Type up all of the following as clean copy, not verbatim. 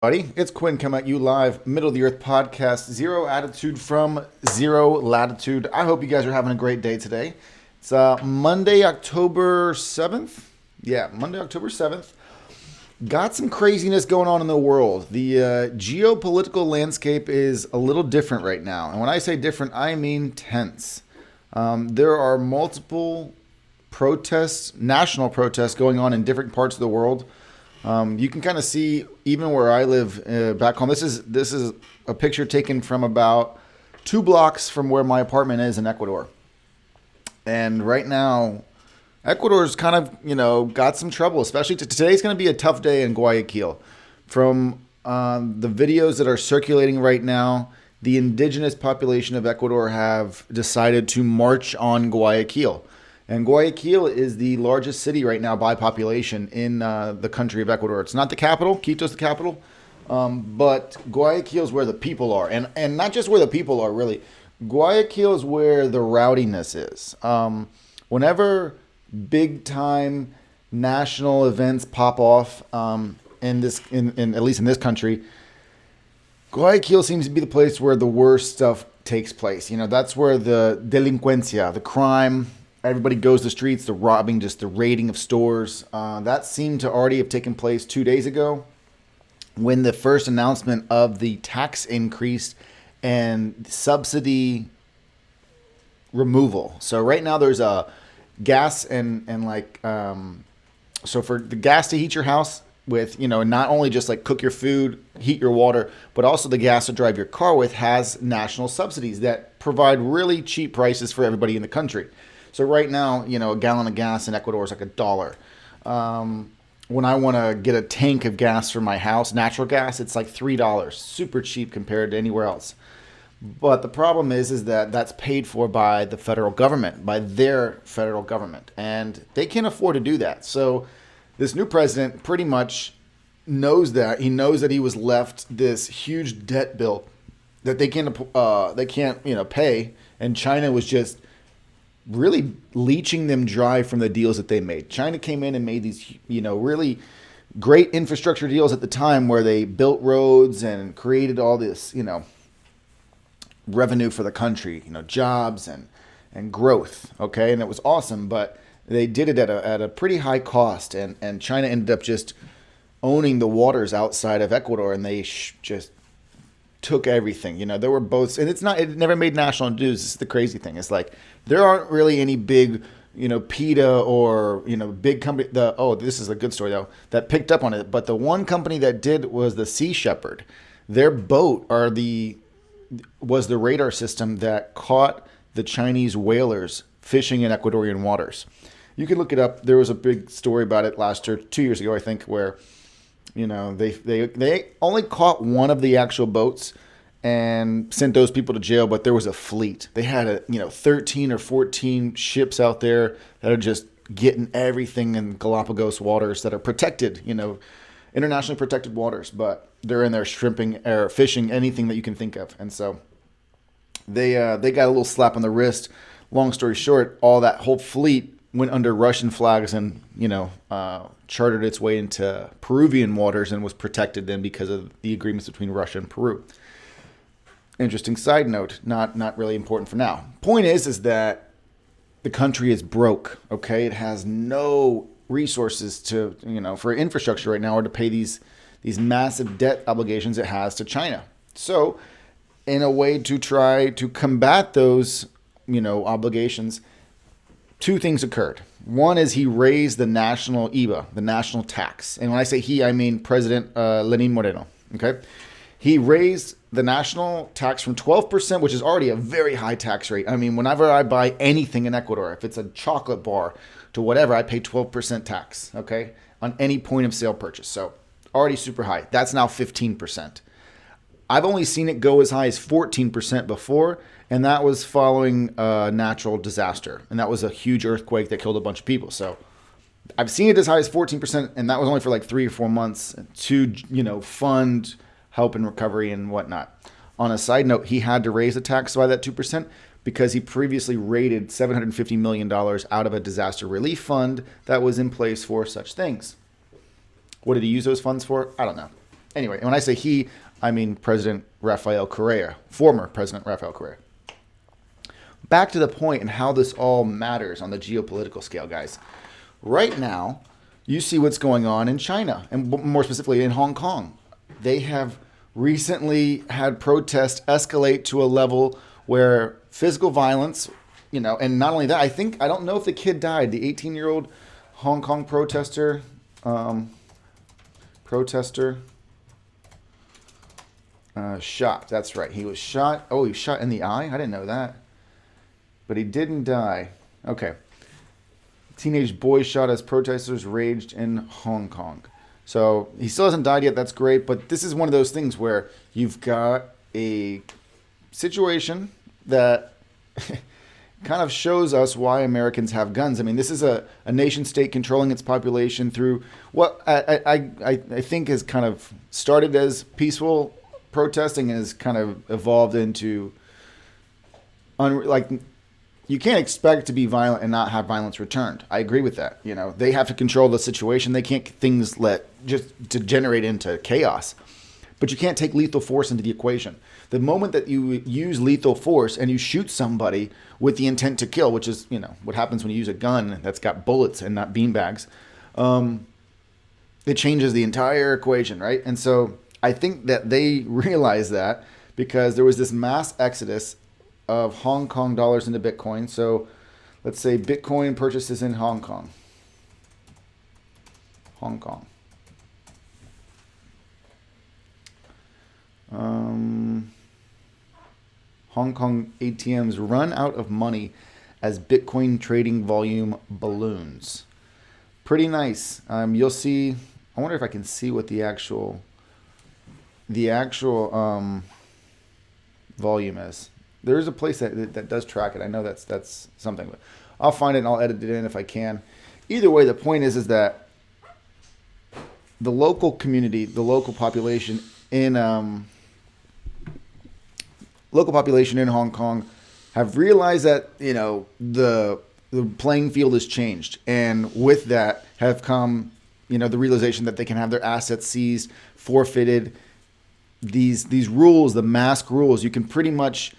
Buddy, it's Quinn coming at you live, Middle of the Earth podcast, Zero Attitude from Zero Latitude. I hope you guys are having a great day today. It's Monday, October 7th. Yeah, Monday, October 7th. Got some craziness going on in the world. The geopolitical landscape is a little different right now. And when I say different, I mean tense. There are multiple protests, national protests going on in different parts of the world. You can kind of see even where I live back home. This is a picture taken from about 2 blocks from where my apartment is in Ecuador. And right now, Ecuador's kind of got some trouble. Especially today's going to be a tough day in Guayaquil. From the videos that are circulating right now, the indigenous population of Ecuador have decided to march on Guayaquil. And Guayaquil is the largest city right now by population in the country of Ecuador. It's not the capital. Quito's the capital. But Guayaquil is where the people are. And not just where the people are, really. Guayaquil is where the rowdiness is. Whenever big-time national events pop off at least in this country, Guayaquil seems to be the place where the worst stuff takes place. That's where the delincuencia, the crime, everybody goes to the streets, the robbing, just the raiding of stores. That seemed to already have taken place 2 days ago when the first announcement of the tax increase and subsidy removal. So right now there's a gas so for the gas to heat your house with, not only just like cook your food, heat your water, but also the gas to drive your car with has national subsidies that provide really cheap prices for everybody in the country. So right now, a gallon of gas in Ecuador is like $1. When I want to get a tank of gas for my house, natural gas, it's like $3. Super cheap compared to anywhere else. But the problem is that that's paid for by the federal government, by their federal government. And they can't afford to do that. So this new president pretty much knows that. He knows that he was left this huge debt bill that they can't pay. And China was just really leeching them dry from the deals that they made. China came in and made these, really great infrastructure deals at the time where they built roads and created all this, revenue for the country, jobs and growth. Okay. And it was awesome, but they did it at a pretty high cost. And China ended up just owning the waters outside of Ecuador, and they just took everything. There were boats, and it never made national news. This is the crazy thing. It's like there aren't really any big, PETA or, big company. This is a good story though, that picked up on it. But the one company that did was the Sea Shepherd. Their boat was the radar system that caught the Chinese whalers fishing in Ecuadorian waters. You can look it up. There was a big story about it last year, 2 years ago, I think, where they only caught one of the actual boats and sent those people to jail, but there was a fleet. They had 13 or 14 ships out there that are just getting everything in Galapagos waters that are protected, internationally protected waters, but they're in there shrimping or fishing anything that you can think of. And so they got a little slap on the wrist. Long story short, all that whole fleet went under Russian flags and, chartered its way into Peruvian waters and was protected then because of the agreements between Russia and Peru. Interesting side note, not really important for now. Point is that the country is broke, okay? It has no resources to, for infrastructure right now or to pay these massive debt obligations it has to China. So, in a way to try to combat those, obligations, 2 things occurred. One is he raised the national IVA, the national tax. And when I say he, I mean President Lenin Moreno. Okay, he raised the national tax from 12%, which is already a very high tax rate. I mean, whenever I buy anything in Ecuador, if it's a chocolate bar to whatever, I pay 12% tax, okay, on any point of sale purchase. So already super high. That's now 15%. I've only seen it go as high as 14% before, and that was following a natural disaster. And that was a huge earthquake that killed a bunch of people. So I've seen it as high as 14%, and that was only for like 3 or 4 months to, fund help and recovery and whatnot. On a side note, he had to raise the tax by that 2% because he previously raided $750 million out of a disaster relief fund that was in place for such things. What did he use those funds for? I don't know. Anyway, when I say he, I mean President Rafael Correa, former President Rafael Correa. Back to the point and how this all matters on the geopolitical scale, guys. Right now, you see what's going on in China, and more specifically in Hong Kong. They have recently had protests escalate to a level where physical violence, and not only that, I don't know if the kid died, the 18-year-old Hong Kong protester, shot. That's right. He was shot. Oh, he was shot in the eye? I didn't know that. But he didn't die. Okay. Teenage boy shot as protesters raged in Hong Kong. So he still hasn't died yet. That's great. But this is one of those things where you've got a situation that kind of shows us why Americans have guns. I mean, this is a nation state controlling its population through what I think has kind of started as peaceful protesting and has kind of evolved into you can't expect to be violent and not have violence returned. I agree with that. They have to control the situation. They can't things just degenerate into chaos. But you can't take lethal force into the equation. The moment that you use lethal force and you shoot somebody with the intent to kill, which is, what happens when you use a gun that's got bullets and not beanbags, it changes the entire equation, right? And so I think that they realize that because there was this mass exodus of Hong Kong dollars into Bitcoin. So let's say Bitcoin purchases in Hong Kong. Hong Kong ATMs run out of money as Bitcoin trading volume balloons. Pretty nice. You'll see. I wonder if I can see what the actual volume is. There is a place that does track it. I know that's something, but I'll find it and I'll edit it in if I can. Either way, the point is that the local community, the local population in Hong Kong have realized that the playing field has changed, and with that have come the realization that they can have their assets seized, forfeited. These rules, the mask rules, you can pretty much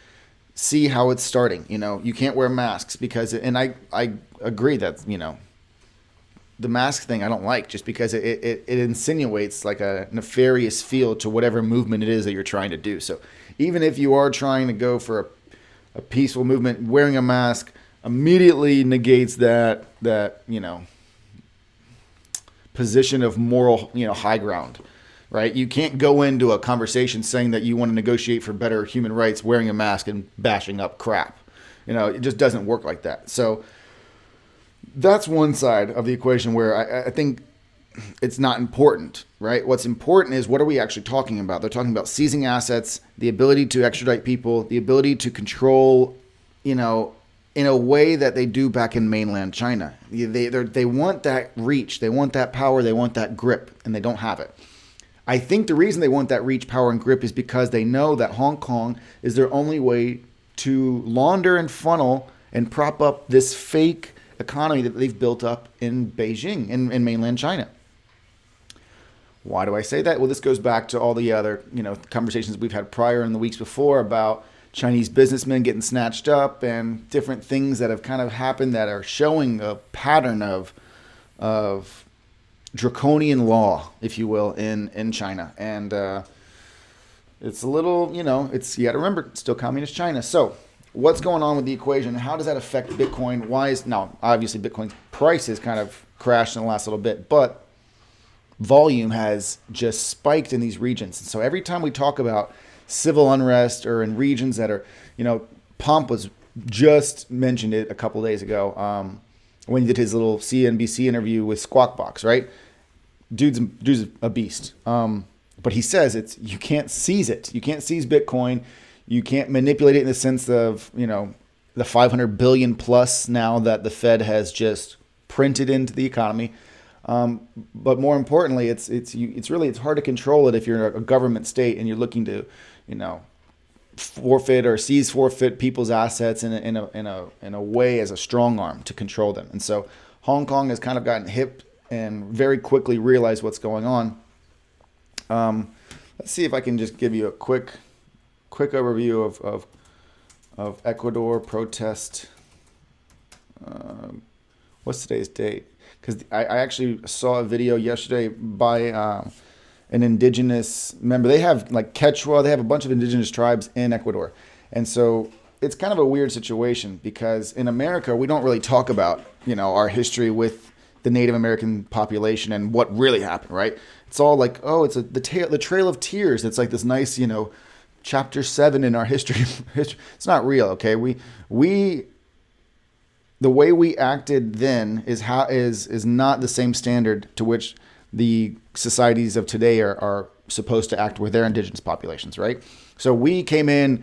see how it's starting. You can't wear masks because, and I agree that the mask thing I don't like, just because it insinuates like a nefarious feel to whatever movement it is that you're trying to do. So even if you are trying to go for a peaceful movement, wearing a mask immediately negates that position of moral high ground. Right? You can't go into a conversation saying that you want to negotiate for better human rights wearing a mask and bashing up crap. It just doesn't work like that. So that's one side of the equation where I think it's not important, right? What's important is, what are we actually talking about? They're talking about seizing assets, the ability to extradite people, the ability to control, in a way that they do back in mainland China. They want that reach, they want that power, they want that grip, and they don't have it. I think the reason they want that reach, power, and grip is because they know that Hong Kong is their only way to launder and funnel and prop up this fake economy that they've built up in Beijing, in mainland China. Why do I say that? Well, this goes back to all the other conversations we've had prior in the weeks before about Chinese businessmen getting snatched up and different things that have kind of happened that are showing a pattern of draconian law, if you will, in China. And it's a little, you got to remember, it's still communist China. So what's going on with the equation? How does that affect Bitcoin? Now, obviously Bitcoin's price has kind of crashed in the last little bit, but volume has just spiked in these regions. And so every time we talk about civil unrest or in regions that are, Pomp was just mentioned it a couple of days ago, when he did his little CNBC interview with Squawk Box, right? Dude's a beast. But he says you can't seize it. You can't seize Bitcoin. You can't manipulate it in the sense of, the 500 billion plus now that the Fed has just printed into the economy. But more importantly, it's hard to control it if you're a government state and you're looking to, forfeit or forfeit people's assets in a way as a strong arm to control them. And so Hong Kong has kind of gotten hip and very quickly realized what's going on. Let's see if I can just give you a quick overview of Ecuador protest. What's today's date? Because I actually saw a video yesterday by an indigenous member. They have like Quechua. They have a bunch of indigenous tribes in Ecuador, and so it's kind of a weird situation because in America we don't really talk about our history with the Native American population and what really happened. Right? It's all like, oh, it's the Trail of Tears. It's like this nice chapter 7 in our history. It's not real. Okay, we the way we acted then is not the same standard to which the societies of today are supposed to act with their indigenous populations, right? So we came in,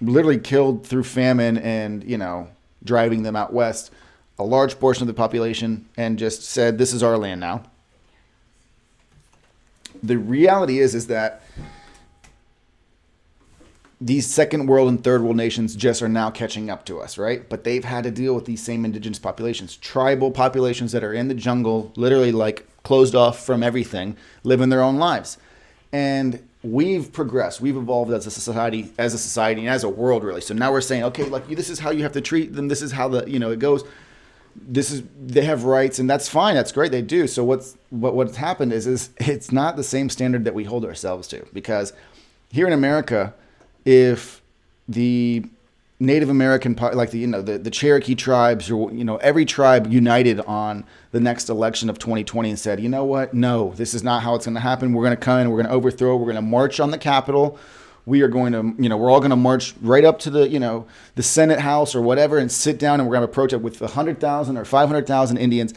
literally killed through famine and driving them out west, a large portion of the population, and just said, this is our land now. The reality is that these second world and third world nations just are now catching up to us, right? But they've had to deal with these same indigenous populations, tribal populations that are in the jungle, literally like closed off from everything, living their own lives. And we've progressed, we've evolved as a society and as a world, really. So now we're saying, okay, like this is how you have to treat them. This is how it goes. They have rights, and that's fine. That's great. They do. So what's happened is it's not the same standard that we hold ourselves to, because here in America, if the Native American, like the Cherokee tribes, or every tribe united on the next election of 2020 and said, you know what? No, this is not how it's going to happen. We're going to come in. We're going to overthrow. We're going to march on the Capitol. We are going to, we're all going to march right up to the Senate House or whatever and sit down, and we're going to approach it with 100,000 or 500,000 Indians.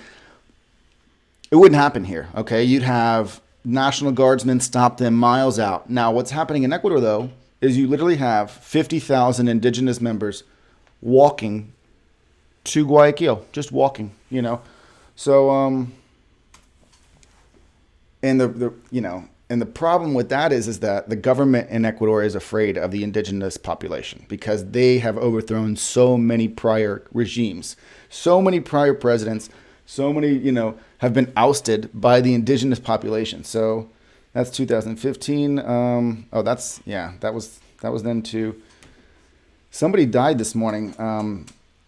It wouldn't happen here. Okay, you'd have National Guardsmen stop them miles out. Now, what's happening in Ecuador though is you literally have 50,000 indigenous members walking to Guayaquil, just walking, So, and the problem with that is that the government in Ecuador is afraid of the indigenous population because they have overthrown so many prior regimes, so many prior presidents, so many, have been ousted by the indigenous population. So, that's 2015. That was then too. Somebody died this morning.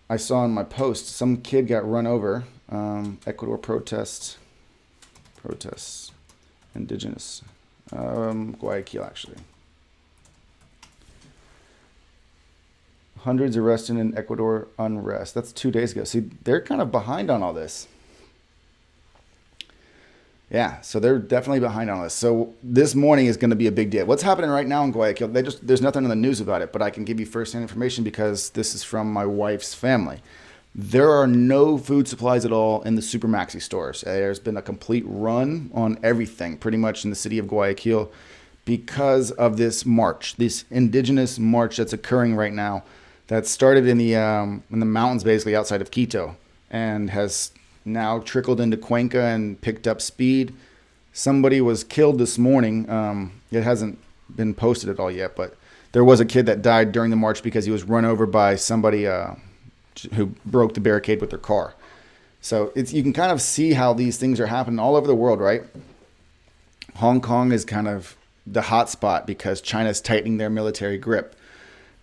I saw in my post, some kid got run over. Ecuador protests, indigenous, Guayaquil actually. Hundreds arrested in Ecuador unrest. That's 2 days ago. See, they're kind of behind on all this. Yeah, so they're definitely behind on this. So this morning is going to be a big deal. What's happening right now in Guayaquil? There's nothing in the news about it, but I can give you firsthand information because this is from my wife's family. There are no food supplies at all in the super maxi stores. There's been a complete run on everything, pretty much in the city of Guayaquil, because of this march, this indigenous march that's occurring right now. That started in the mountains, basically outside of Quito, and has now trickled into Cuenca and picked up speed. Somebody was killed this morning. It hasn't been posted at all yet, but there was a kid that died during the march because he was run over by somebody who broke the barricade with their car. So you can kind of see how these things are happening all over the world, right? Hong Kong is kind of the hot spot because China's tightening their military grip.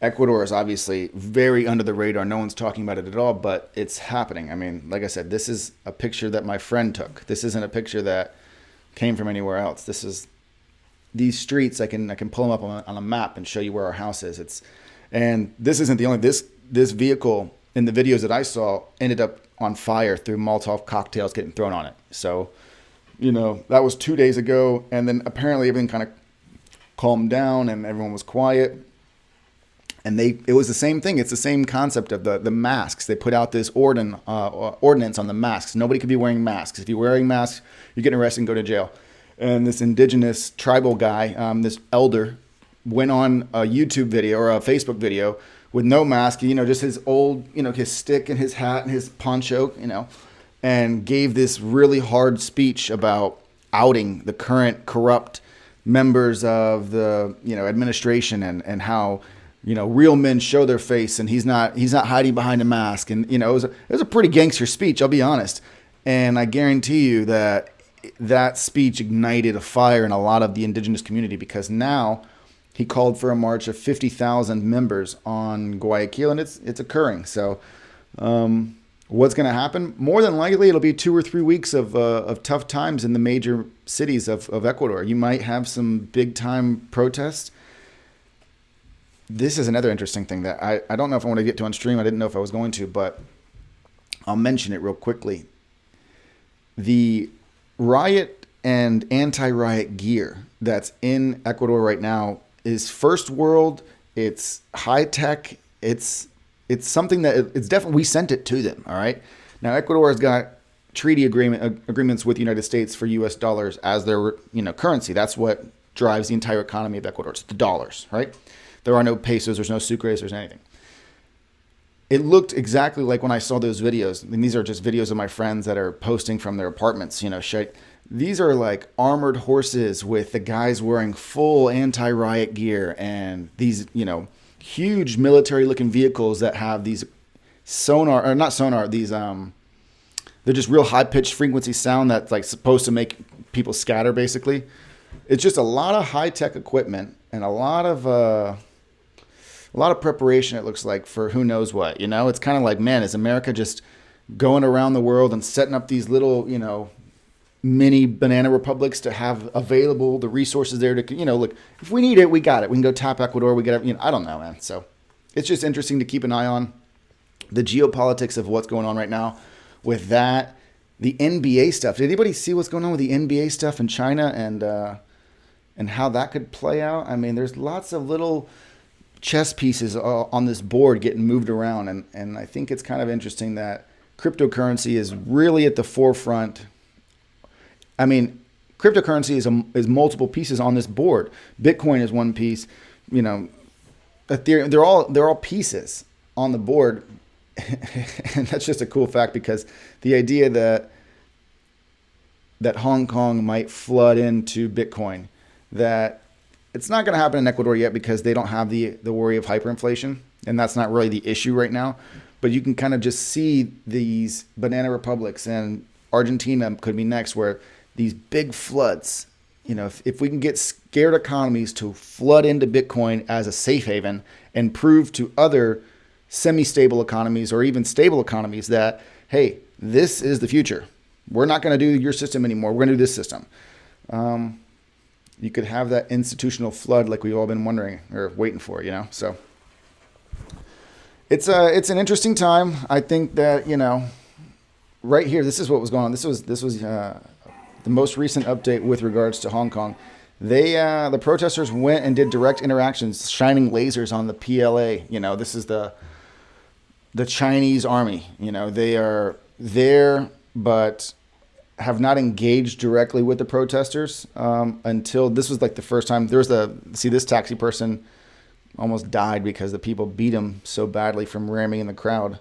Ecuador is obviously very under the radar. No one's talking about it at all, but it's happening. I mean, like I said, this is a picture that my friend took. This isn't a picture that came from anywhere else. This is these streets. I can pull them up on a map and show you where our house is. And this isn't the only this vehicle in the videos that I saw ended up on fire through Molotov cocktails getting thrown on it. So, that was 2 days ago, and then apparently everything kind of calmed down and everyone was quiet. And it was the same thing. It's the same concept of the masks. They put out this ordinance on the masks. Nobody could be wearing masks. If you're wearing masks, you're getting arrested and go to jail. And this indigenous tribal guy, this elder, went on a YouTube video or a Facebook video with no mask, just his old, his stick and his hat and his poncho, and gave this really hard speech about outing the current corrupt members of the, administration and how, real men show their face and he's not hiding behind a mask. And, it was a pretty gangster speech, I'll be honest. And I guarantee you that that speech ignited a fire in a lot of the indigenous community, because now he called for a march of 50,000 members on Guayaquil, and it's occurring. So what's going to happen? More than likely, it'll be 2 or 3 weeks of tough times in the major cities of Ecuador. You might have some big time protests. This is another interesting thing that I don't know if I want to get to on stream. I didn't know if I was going to, but I'll mention it real quickly. The riot and anti-riot gear that's in Ecuador right now is first world. It's high tech. It's something that it's definitely, we sent it to them. All right. Now Ecuador has got treaty agreements with the United States for U.S. dollars as their currency. That's what drives the entire economy of Ecuador. It's the dollars, right? There are no pesos. There's no sucres. There's anything. It looked exactly like when I saw those videos. And these are just videos of my friends that are posting from their apartments. These are like armored horses with the guys wearing full anti-riot gear, and these, huge military-looking vehicles that have these sonar, or not sonar, these they're just real high-pitched frequency sound that's like supposed to make people scatter. Basically, it's just a lot of high-tech equipment and a lot of preparation. It looks like for who knows what. It's kind of like, man, is America just going around the world and setting up these little, mini banana republics to have available the resources there to, look, if we need it, we got it. We can go tap Ecuador. We get it. I don't know, man. So it's just interesting to keep an eye on the geopolitics of what's going on right now with that. The NBA stuff. Did anybody see what's going on with the NBA stuff in China and how that could play out? I mean, there's lots of little chess pieces on this board getting moved around. And I think it's kind of interesting that cryptocurrency is really at the forefront. I mean, cryptocurrency is multiple pieces on this board. Bitcoin is one piece, Ethereum. They're all pieces on the board, and that's just a cool fact, because the idea that Hong Kong might flood into Bitcoin, that it's not going to happen in Ecuador yet because they don't have the worry of hyperinflation, and that's not really the issue right now. But you can kind of just see these banana republics, and Argentina could be next, where these big floods, if we can get scared economies to flood into Bitcoin as a safe haven and prove to other semi-stable economies or even stable economies that, hey, this is the future. We're not going to do your system anymore. We're going to do this system. You could have that institutional flood like we've all been wondering or waiting for, So it's an interesting time. I think that, right here, this is what was going on. This was the most recent update with regards to Hong Kong. The protesters went and did direct interactions, shining lasers on the PLA. This is the Chinese army. They are there, but have not engaged directly with the protesters until this was like the first time. This taxi person almost died because the people beat him so badly from ramming in the crowd.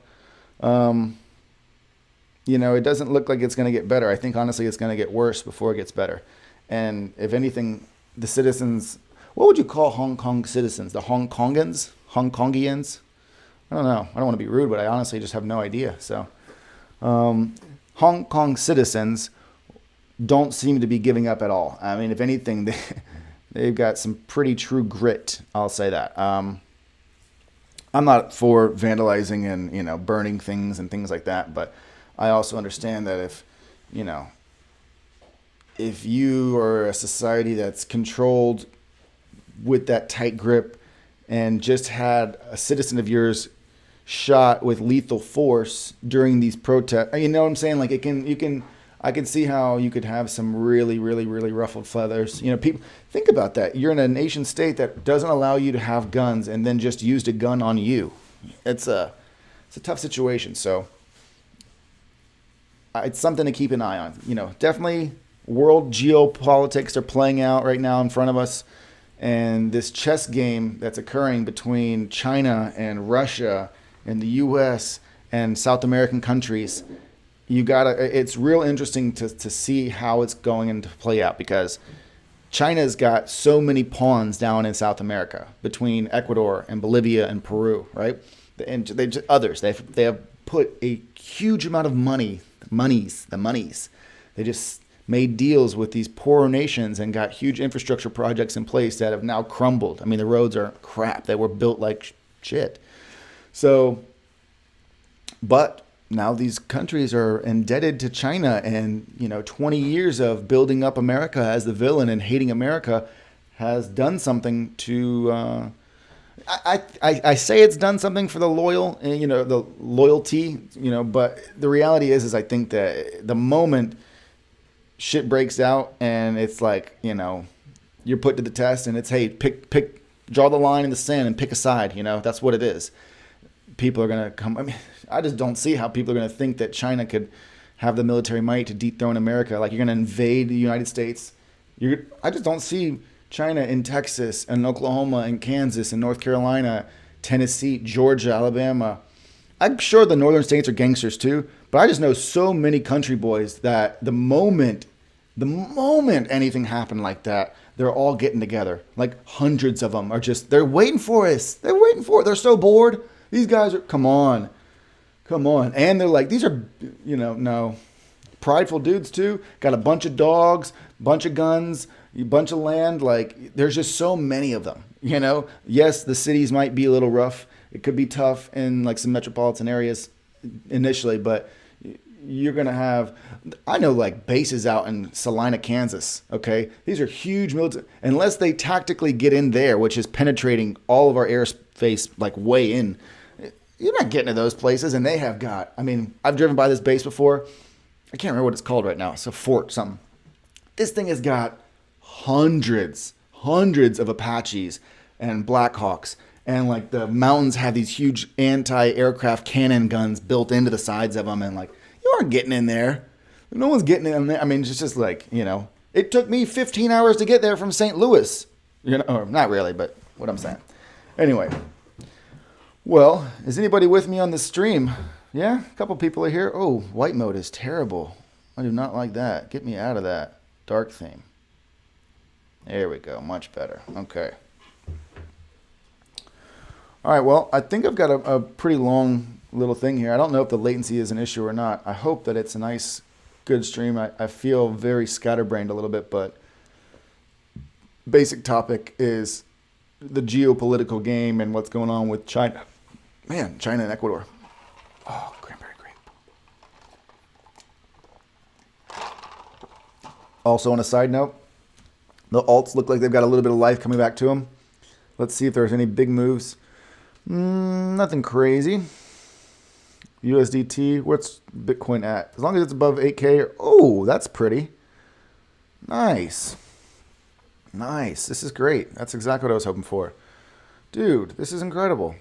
It doesn't look like it's going to get better. I think, honestly, it's going to get worse before it gets better. And if anything, the citizens, what would you call Hong Kong citizens? The Hong Kongians? Hong Kongians? I don't know. I don't want to be rude, but I honestly just have no idea. So Hong Kong citizens don't seem to be giving up at all. I mean, if anything, they've got some pretty true grit. I'll say that. I'm not for vandalizing and, burning things and things like that, but I also understand that if you are a society that's controlled with that tight grip and just had a citizen of yours shot with lethal force during these protests, you know what I'm saying? Like I can see how you could have some really, really, really ruffled feathers. People think about that. You're in a nation state that doesn't allow you to have guns and then just used a gun on you. It's a tough situation. So it's something to keep an eye on. Definitely world geopolitics are playing out right now in front of us. And this chess game that's occurring between China and Russia and the U.S. and South American countries, it's real interesting to see how it's going to play out, because China's got so many pawns down in South America between Ecuador and Bolivia and Peru, right? And they have put a huge amount of monies. They just made deals with these poorer nations and got huge infrastructure projects in place that have now crumbled. I mean, the roads are crap. They were built like shit. So, but now these countries are indebted to China, and 20 years of building up America as the villain and hating America has done something to. I say it's done something for the the loyalty, but the reality is I think that the moment shit breaks out and it's like, you're put to the test and it's, hey, draw the line in the sand and pick a side, that's what it is. People are going to come. I mean, I just don't see how people are going to think that China could have the military might to dethrone America. Like, you're going to invade the United States. I just don't see China in Texas and Oklahoma and Kansas and North Carolina, Tennessee, Georgia, Alabama. I'm sure the northern states are gangsters too, but I just know so many country boys that the moment anything happened like that, they're all getting together. Like, hundreds of them are they're waiting for us. They're so bored. These guys are, come on. And they're like, these are, no. Prideful dudes too. Got a bunch of dogs, bunch of guns, a bunch of land. Like, there's just so many of them, Yes, the cities might be a little rough. It could be tough in like some metropolitan areas initially, but you're going to have, I know, like bases out in Salina, Kansas. Okay. These are huge military, unless they tactically get in there, which is penetrating all of our airspace, like way in. You're not getting to those places. And they have got, I've driven by this base before. I can't remember what it's called right now. It's a fort, something. This thing has got hundreds of Apaches and Blackhawks. And like the mountains have these huge anti-aircraft cannon guns built into the sides of them. And like, you aren't getting in there. No one's getting in there. It's just like, it took me 15 hours to get there from St. Louis. Or not really, but what I'm saying. Anyway. Well, is anybody with me on the stream? Yeah, a couple people are here. Oh, white mode is terrible. I do not like that. Get me out of that. Dark theme. There we go. Much better. Okay. All right, well, I think I've got a pretty long little thing here. I don't know if the latency is an issue or not. I hope that it's a nice, good stream. I feel very scatterbrained a little bit, but basic topic is the geopolitical game and what's going on with China. Man, China and Ecuador. Oh, cranberry grape. Also, on a side note, the alts look like they've got a little bit of life coming back to them. Let's see if there's any big moves. Nothing crazy. USDT, what's Bitcoin at? As long as it's above 8K. Oh, that's pretty. Nice. This is great. That's exactly what I was hoping for. Dude, this is incredible.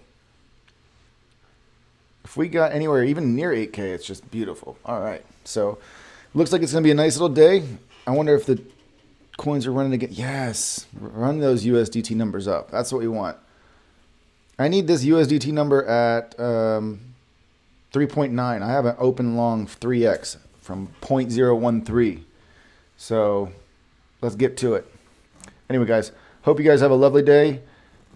If we got anywhere even near 8K, it's just beautiful. All right. So, looks like it's going to be a nice little day. I wonder if the coins are running again. Yes. Run those USDT numbers up. That's what we want. I need this USDT number at 3.9. I have an open long 3x from 0.013. So, let's get to it. Anyway, guys, hope you guys have a lovely day.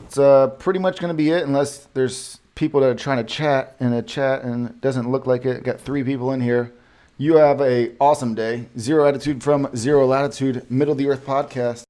It's pretty much going to be it, unless there's people that are trying to chat in a chat and it doesn't look like it. Got 3 people in here. You have a awesome day. Zero Attitude from Zero Latitude, Middle of the Earth podcast.